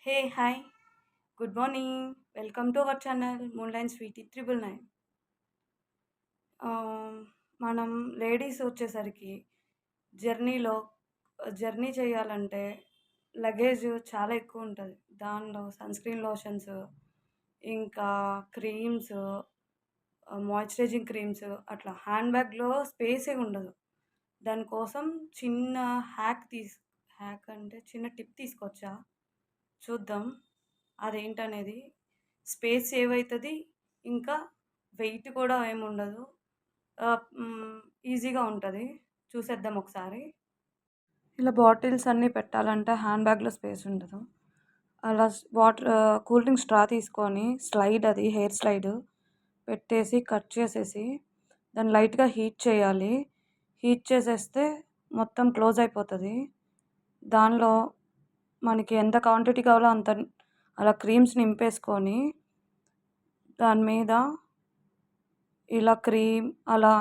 Hi, good morning. Welcome to our channel, Moonline Sweetie 999. ఆహ్, మనం ladies వచ్చేసరికి జర్నీలో జర్నీ చేయాలంటే లగేజ్ చాలా ఎక్కువుంటది. దానిలో సన్‌స్క్రీన్ లోషన్స్, ఇంకా క్రీమ్స్, మాయిశ్చరైజింగ్ క్రీమ్స్ అట్లా హ్యాండ్ బ్యాగ్‌లో స్పేసే ఉండదు. దానికోసం చిన్న హ్యాక్ తీస్ హ్యాక్ అంటే చిన్న టిప్ తీసుకొచ్చా. చూద్దాం అదేంటనేది. స్పేస్ సేవ్ అయితది. ఇంకా వెయిట్ కూడా ఏముండదు. ఆహ్, హ్మ్. ఈజీగా ఉంటది. చూసేద్దాం ఒకసారి. ఇలా బాటిల్స్ అన్నీ పెట్టాలంటే హ్యాండ్ బ్యాగ్‌లో స్పేస్ ఉండదు. అలా కూల్ డ్రింక్ స్ట్రా తీసుకొని హెయిర్ స్లైడ్ పెట్టేసి కట్ చేసేసి దాన్ని లైట్‌గా హీట్ చేయాలి. హీట్ చేసేస్తే మొత్తం క్లోజ్ అయిపోతది. దానిలో మనకి ఎంత క్వాంటిటీ కావాలో అంత అలా క్రీమ్స్ నింపేసుకొని దాని మీద ఇలా క్రీమ్ అలా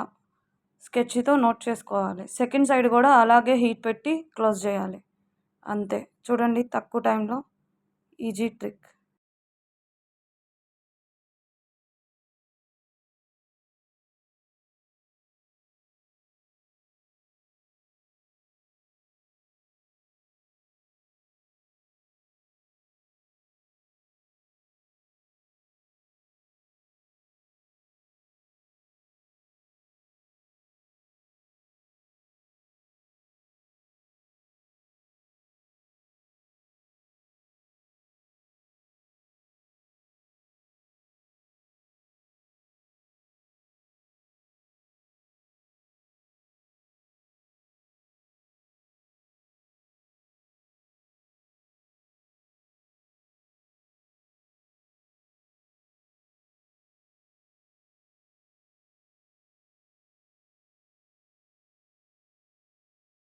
స్కెచ్‌తో నోట్ చేసుకోవాలి. సెకండ్ సైడ్ గూడా అలాగే హీట్ పెట్టి క్లోజ్ జేయాలి. అంతే. చూడండి తక్కువ టైంలో ఈజీ ట్రిక్.